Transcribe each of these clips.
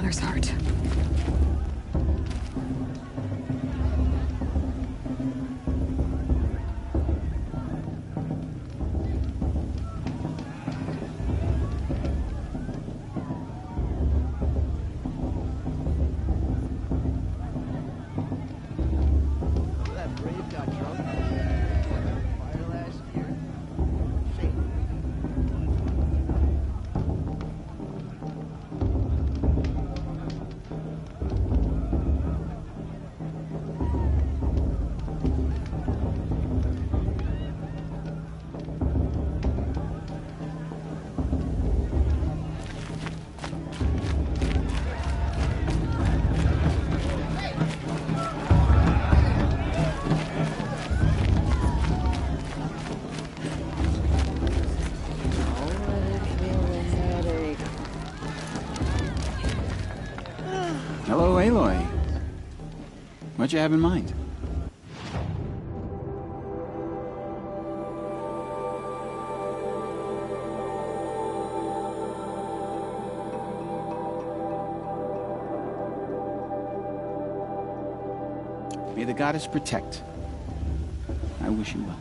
mother's heart. Hello, Aloy. What you have in mind? May the goddess protect. I wish you well.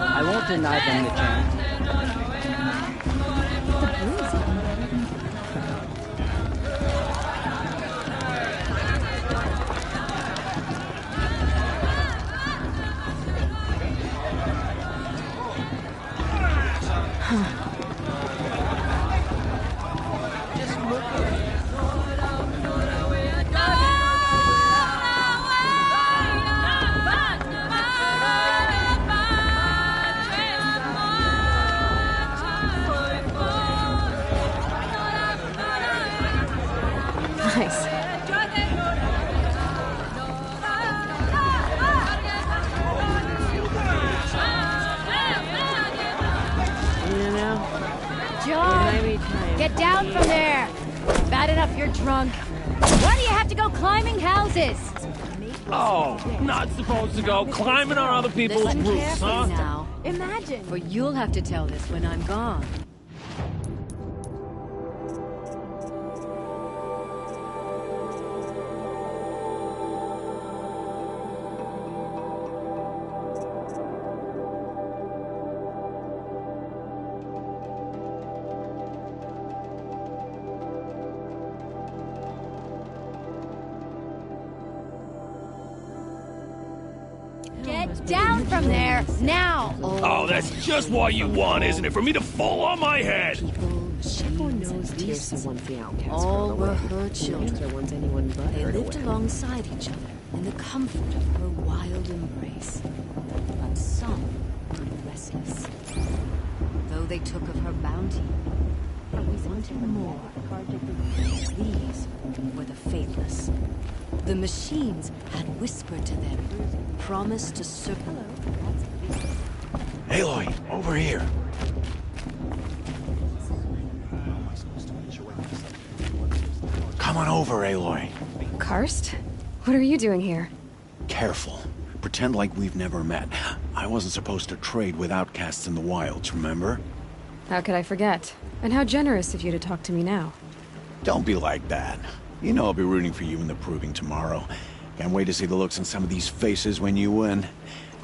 I won't deny them the chance. Nice. You know, John, get down from there. Bad enough you're drunk. Why do you have to go climbing houses? Oh, not supposed to go climbing on other people's Listen roofs, carefully huh? now, Imagine. for you'll have to tell this when I'm gone. Get down from there, now! Oh, that's just what you want, isn't it? For me to fall on my head! everyone knows Tirsa once the outcast. All were her children. There once anyone but They her to lived win. alongside each other in the comfort of her wild embrace. But some grew restless. Though they took of her bounty, they wanted more. These were the faithless. The machines had whispered to them, promised to circle. Aloy, over here. Come on over, Aloy. Karst? What are you doing here? Careful. Pretend like we've never met. I wasn't supposed to trade with outcasts in the wilds, remember? How could I forget? And how generous of you to talk to me now. Don't be like that. You know I'll be rooting for you in the proving tomorrow. Can't wait to see the looks on some of these faces when you win.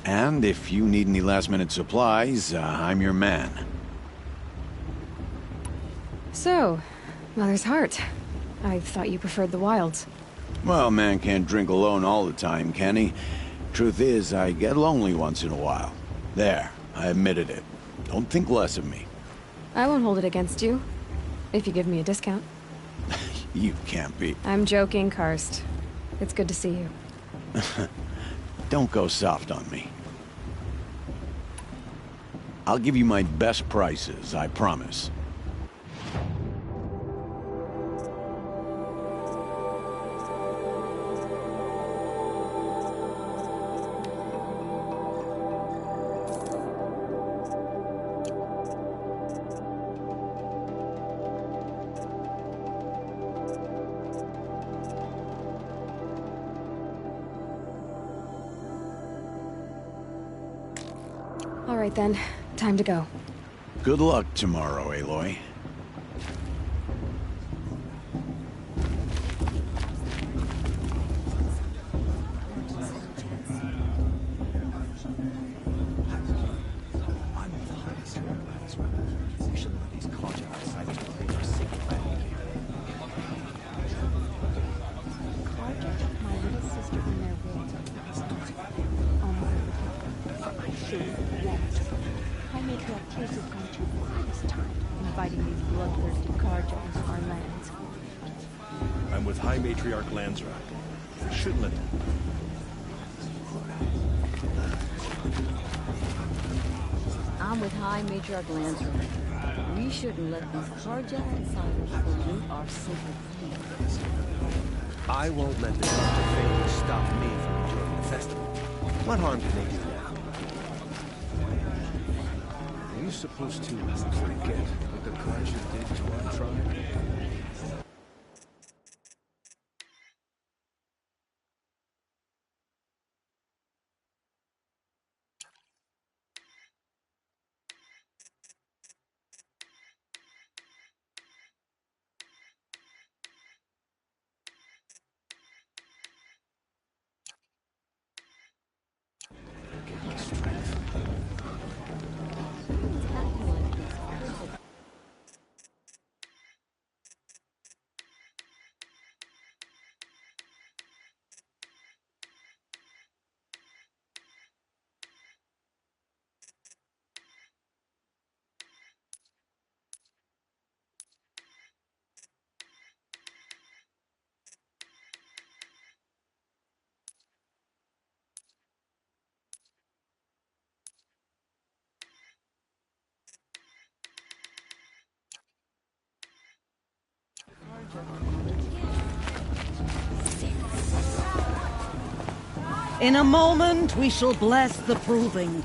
And if you need any last-minute supplies, I'm your man. So, Mother's Heart. I thought you preferred the wilds. Well, man can't drink alone all the time, can he? Truth is, I get lonely once in a while. There, I admitted it. Don't think less of me. I won't hold it against you, if you give me a discount. You can't be. I'm joking, Karst. It's good to see you. Don't go soft on me. I'll give you my best prices, I promise. All right then, time to go. Good luck tomorrow, Aloy. Inviting these bloodthirsty carjacks to our lands. I'm with High Matriarch Lansra. We shouldn't let them. I'm with High Matriarch Lansra. We shouldn't let these carjack insiders pollute our sacred fields. I won't let the family stop me from enjoying the festival. What harm can they do now? Are you supposed to forget what the Carja did to our tribe? Get my strength. In a moment, we shall bless the proving.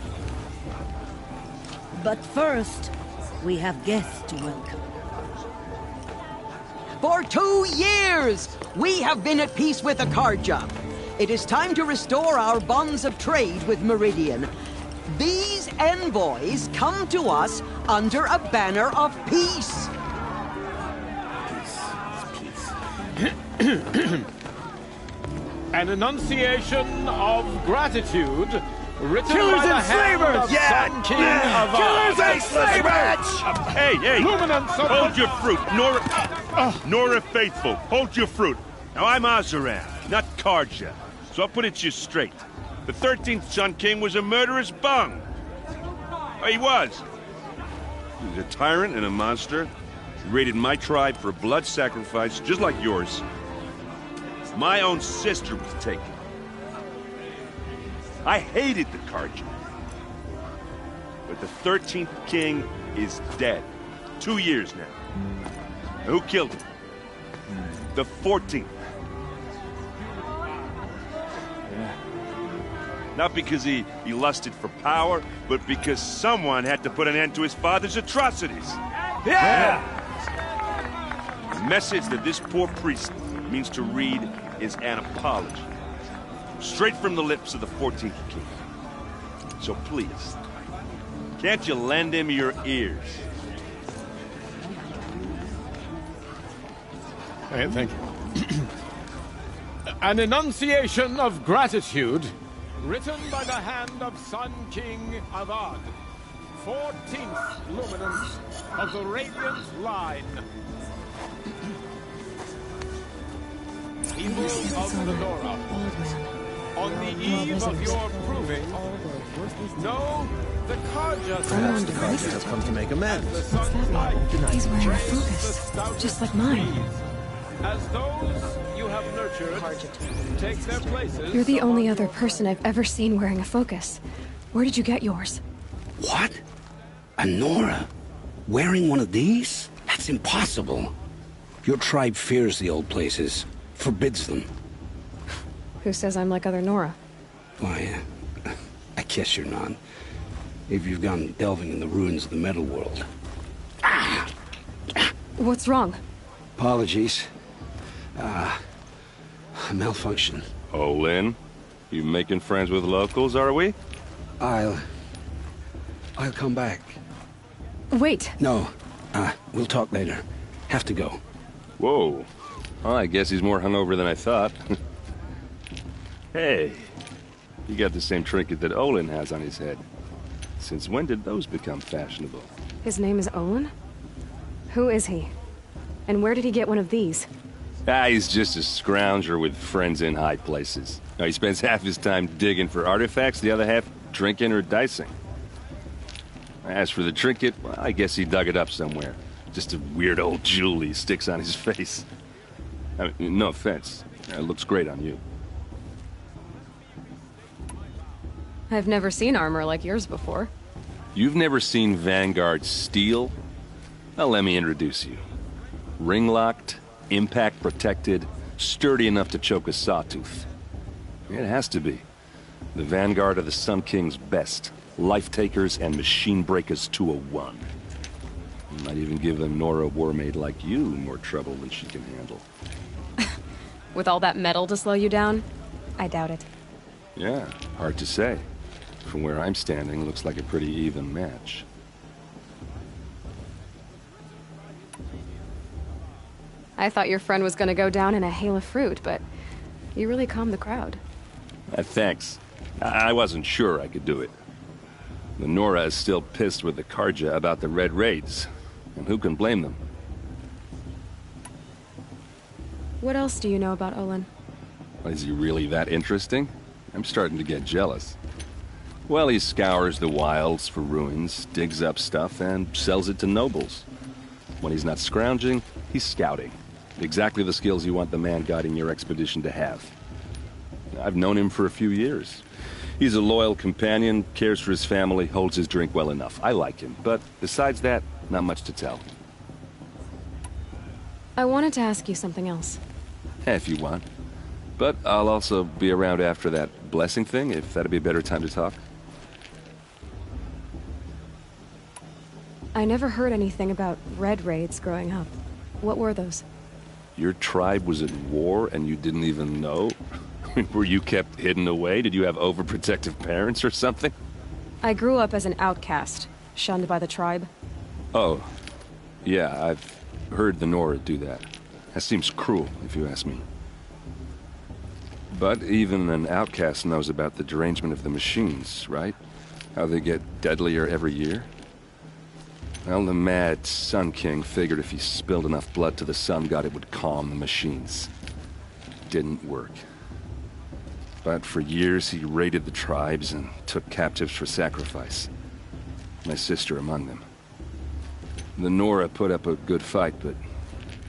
But first, we have guests to welcome. For 2 years, we have been at peace with the Carja. It is time to restore our bonds of trade with Meridian. These envoys come to us under a banner of peace. An enunciation of gratitude written Killers by the and hand slavers! of Sun King of Killers and slavers! Hey, hey! Luminance of Hold your fruit, Nora Faithful. Hold your fruit. Now I'm Azaran, not Carja, so I'll put it to you straight. The 13th Sun King was a murderous bung. Oh, he was. He was a tyrant and a monster. He raided my tribe for a blood sacrifice, just like yours. My own sister was taken. I hated the Carja. But the 13th king is dead. 2 years now. Who killed him? The 14th. Not because he lusted for power, but because someone had to put an end to his father's atrocities. Yeah! A message that this poor priest means to read is an apology. Straight from the lips of the 14th king. So please, can't you lend him your ears? Thank you. An enunciation of gratitude, written by the hand of Sun King Avad, 14th luminance of the Radiant Line. People of Fedora, on the eve of your proving, know the Karja Perhaps the Karja have come to make amends. He's wearing a focus, just like mine. As those you have nurtured take their places. You're the only other person I've ever seen wearing a focus. Where did you get yours? What? A Nora? Wearing one of these? That's impossible. Your tribe fears the old places, forbids them. Who says I'm like other Nora? Why, I guess you're not. If you've gone delving in the ruins of the metal world. What's wrong? Apologies. A malfunction. Oh, Lynn? You making friends with locals, are we? I'll come back. Wait. No. We'll talk later. Have to go. Whoa. Well, I guess he's more hungover than I thought. Hey, you got the same trinket that Olin has on his head. Since when did those become fashionable? His name is Olin? Who is he? And where did he get one of these? He's just a scrounger with friends in high places. Now, he spends half his time digging for artifacts, the other half drinking or dicing. As for the trinket, well, I guess he dug it up somewhere. Just a weird old jewel he sticks on his face. I mean, no offense. It looks great on you. I've never seen armor like yours before. You've never seen Vanguard steel? Well, let me introduce you. Ring-locked, impact-protected, sturdy enough to choke a sawtooth. It has to be. The Vanguard of the Sun King's best. Life-takers and machine breakers to a one. Might even give a Nora warmaid like you more trouble than she can handle. With all that metal to slow you down? I doubt it. Yeah, hard to say. From where I'm standing, looks like a pretty even match. I thought your friend was gonna go down in a hail of fruit, but you really calmed the crowd. Thanks. I wasn't sure I could do it. The Nora is still pissed with the Karja about the Red Raids, and who can blame them? What else do you know about Olin? Is he really that interesting? I'm starting to get jealous. Well, he scours the wilds for ruins, digs up stuff, and sells it to nobles. When he's not scrounging, he's scouting. Exactly the skills you want the man guiding your expedition to have. I've known him for a few years. He's a loyal companion, cares for his family, holds his drink well enough. I like him, but besides that, not much to tell. I wanted to ask you something else. If you want. But I'll also be around after that blessing thing, if that'd be a better time to talk. I never heard anything about Red Raids growing up. What were those? Your tribe was at war and you didn't even know? Were you kept hidden away? Did you have overprotective parents or something? I grew up as an outcast, shunned by the tribe. Oh, yeah, I've heard the Nora do that. That seems cruel, if you ask me. But even an outcast knows about the derangement of the machines, right? How they get deadlier every year? Well, the mad Sun King figured if he spilled enough blood to the Sun God, it would calm the machines. Didn't work. But for years, he raided the tribes and took captives for sacrifice. My sister among them. The Nora put up a good fight, but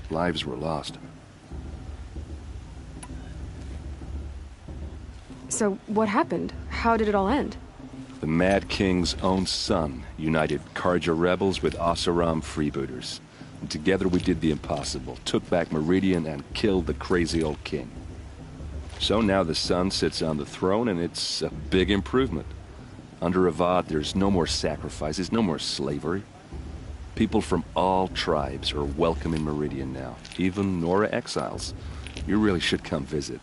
lives were lost. So, what happened? How did it all end? The Mad King's own son united Karja rebels with Oseram freebooters. And together we did the impossible, took back Meridian and killed the crazy old king. So now the son sits on the throne and it's a big improvement. Under Avad, there's no more sacrifices, no more slavery. People from all tribes are welcome in Meridian now, even Nora exiles. You really should come visit.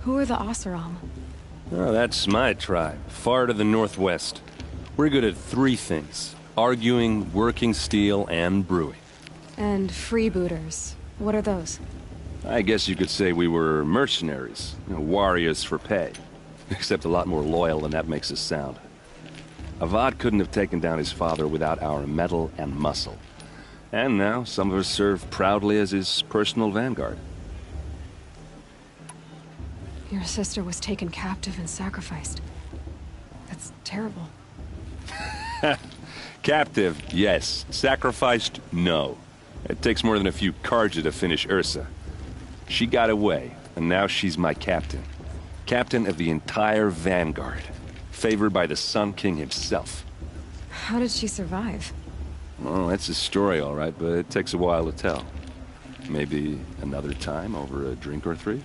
Who are the Oseram? Oh, that's my tribe, far to the northwest. We're good at three things: arguing, working steel, and brewing. And freebooters. What are those? I guess you could say we were mercenaries, warriors for pay. Except a lot more loyal than that makes us sound. Avad couldn't have taken down his father without our metal and muscle. And now, some of us serve proudly as his personal vanguard. Your sister was taken captive and sacrificed. That's terrible. Captive, yes. Sacrificed, no. It takes more than a few Karja to finish Ursa. She got away, and now she's my captain. Captain of the entire vanguard. Favored by the Sun King himself. How did she survive? Well, that's a story, all right, but it takes a while to tell. Maybe another time over a drink or three?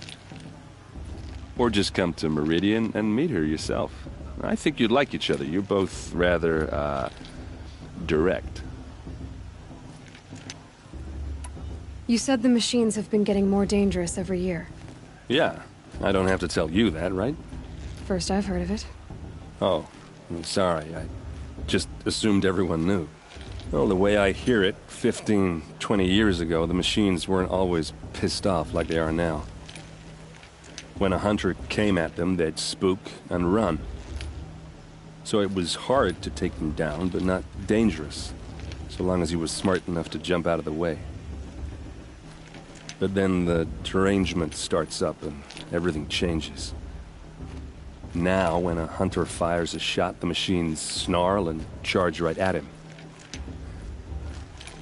Or just come to Meridian and meet her yourself. I think you'd like each other. You're both rather, direct. You said the machines have been getting more dangerous every year. Yeah, I don't have to tell you that, right? First I've heard of it. Oh, I'm sorry. I just assumed everyone knew. Well, the way I hear it, 15, 20 years ago, the machines weren't always pissed off like they are now. When a hunter came at them, they'd spook and run. So it was hard to take them down, but not dangerous, so long as he was smart enough to jump out of the way. But then the derangement starts up and everything changes. Now, when a hunter fires a shot, the machines snarl and charge right at him.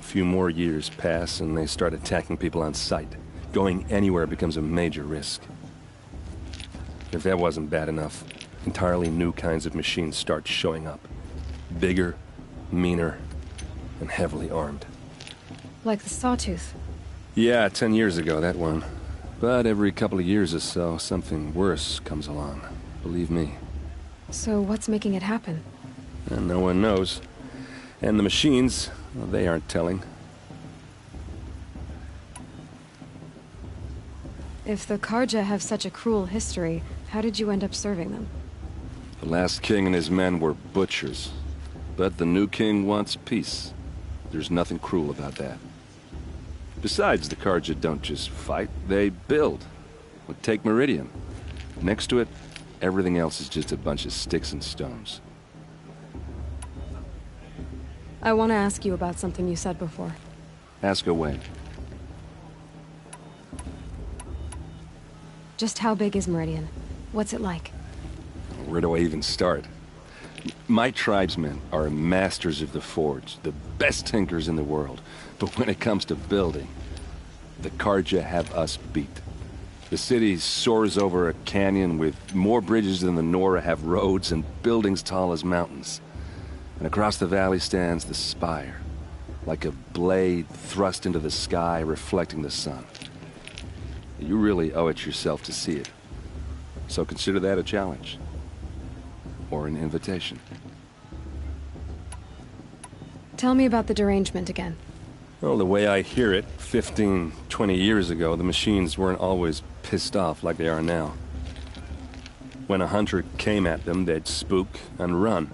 A few more years pass and they start attacking people on sight. Going anywhere becomes a major risk. If that wasn't bad enough, entirely new kinds of machines start showing up. Bigger, meaner, and heavily armed. Like the Sawtooth. Yeah, 10 years ago, that one. But every couple of years or so, something worse comes along. Believe me. So what's making it happen? And no one knows. And the machines, well, they aren't telling. If the Karja have such a cruel history, how did you end up serving them? The last king and his men were butchers. But the new king wants peace. There's nothing cruel about that. Besides, the Karja don't just fight, they build. Well, take Meridian. Next to it, everything else is just a bunch of sticks and stones. I want to ask you about something you said before. Ask away. Just how big is Meridian? What's it like? Where do I even start? My tribesmen are masters of the forge, the best tinkers in the world. But when it comes to building, the Karja have us beat. The city soars over a canyon with more bridges than the Nora have roads and buildings tall as mountains. And across the valley stands the spire, like a blade thrust into the sky reflecting the sun. You really owe it yourself to see it. So consider that a challenge. Or an invitation. Tell me about the derangement again. Well, the way I hear it, 15, 20 years ago, the machines weren't always pissed off like they are now. When a hunter came at them, they'd spook and run.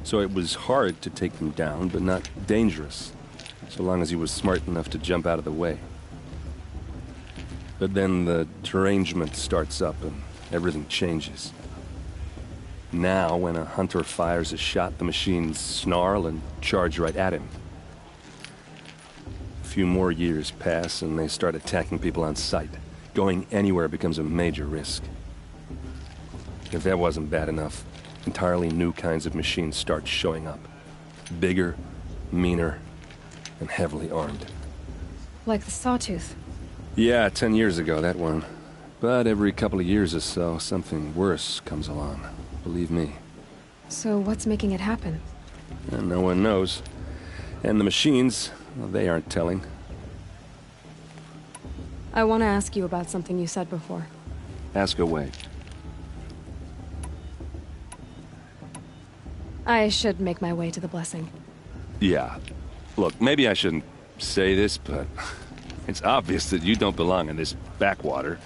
So it was hard to take them down, but not dangerous, so long as he was smart enough to jump out of the way. But then the derangement starts up and everything changes. Now, when a hunter fires a shot, the machines snarl and charge right at him. A few more years pass and they start attacking people on sight. Going anywhere becomes a major risk. If that wasn't bad enough, entirely new kinds of machines start showing up. Bigger, meaner, and heavily armed. Like the Sawtooth. Yeah, 10 years ago, that one. But every couple of years or so, something worse comes along. Believe me. So what's making it happen? And no one knows. And the machines, well, they aren't telling. I want to ask you about something you said before. Ask away. I should make my way to the blessing. Yeah. Look, maybe I shouldn't say this, but it's obvious that you don't belong in this backwater.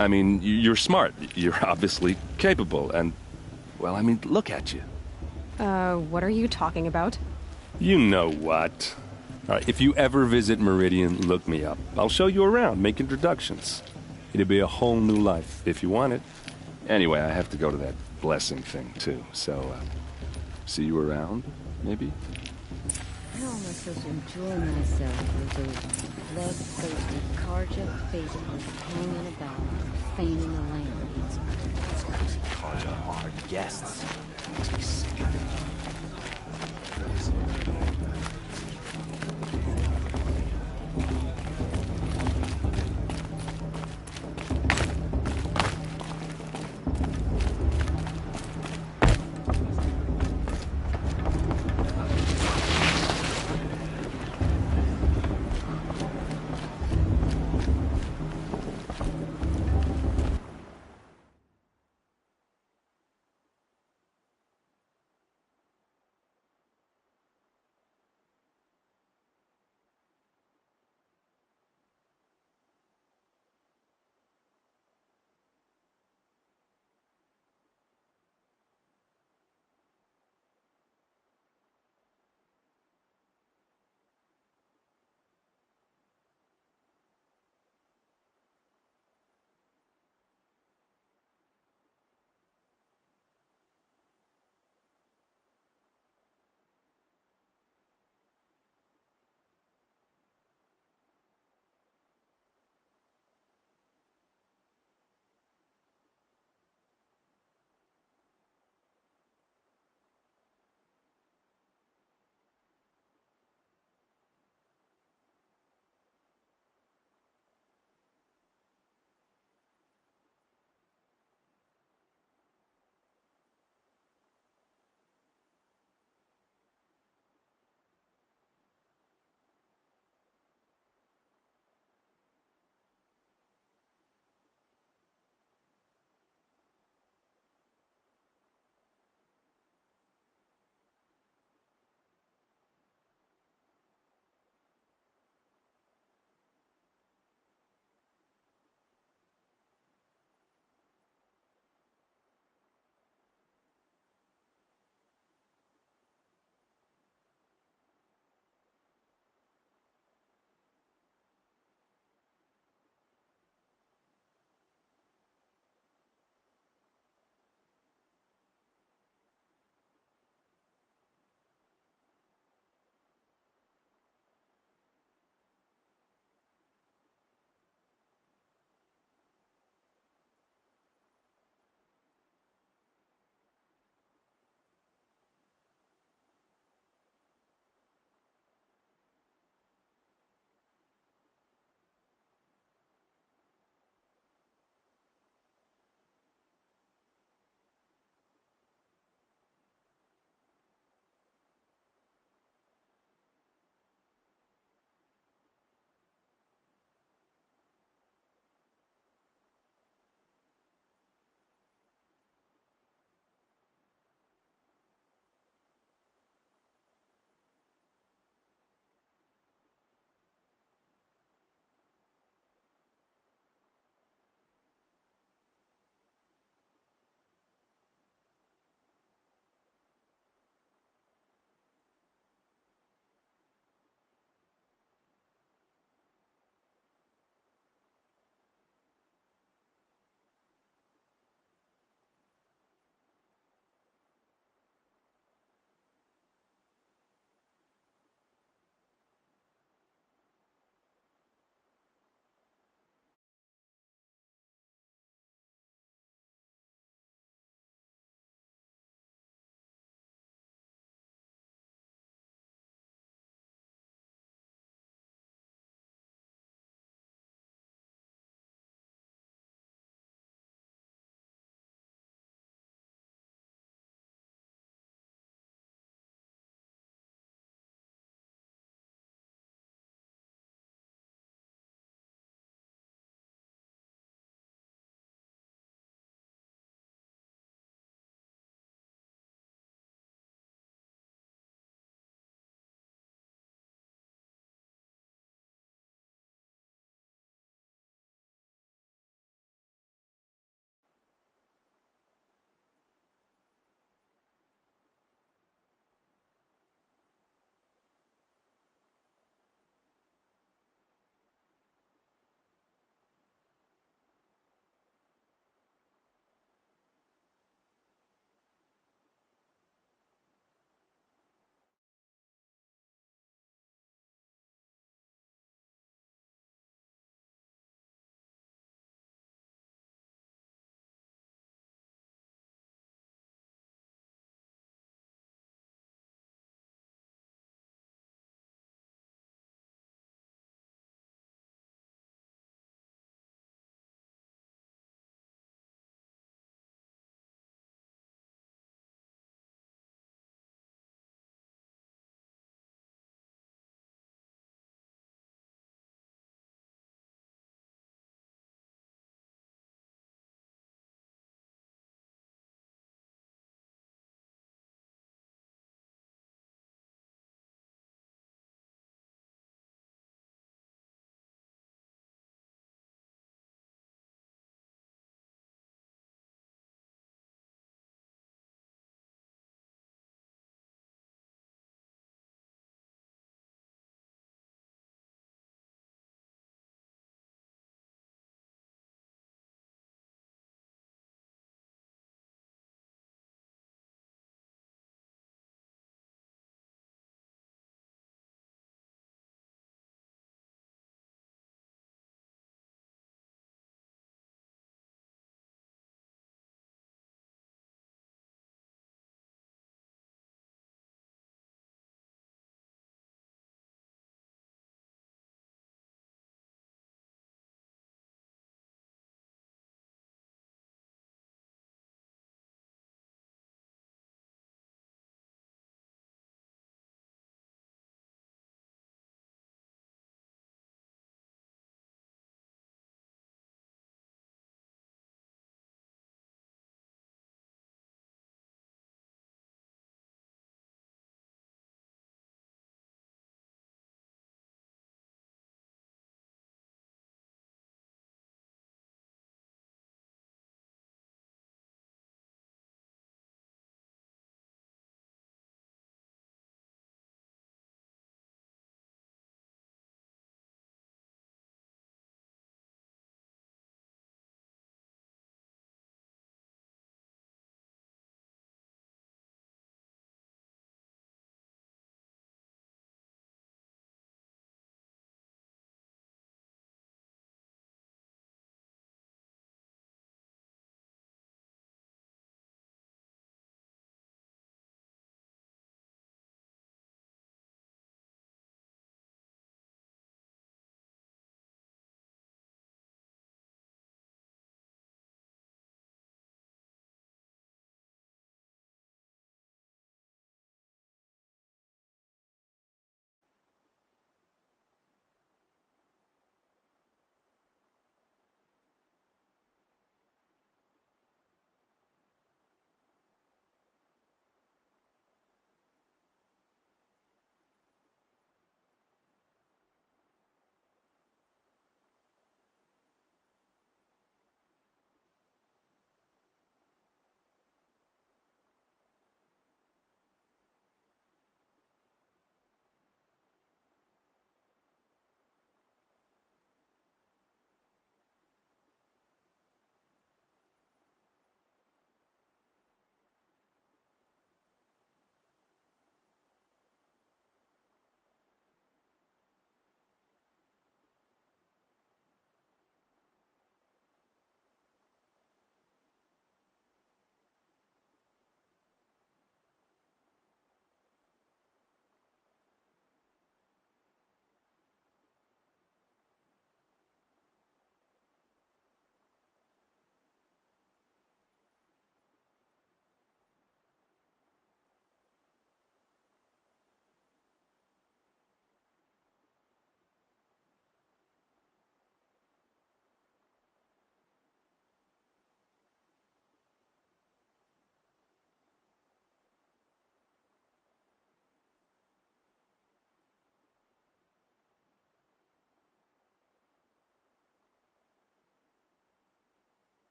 I mean, you're smart. You're obviously capable, and, well, I mean, look at you. What are you talking about? You know what. All right, if you ever visit Meridian, look me up. I'll show you around, make introductions. It'll be a whole new life, if you want it. Anyway, I have to go to that blessing thing, too, so, see you around, maybe? I almost just enjoy myself with those bloodthirsty Karja faithfuls hanging about, feigning the land. Karja are guests. Must be sick of it.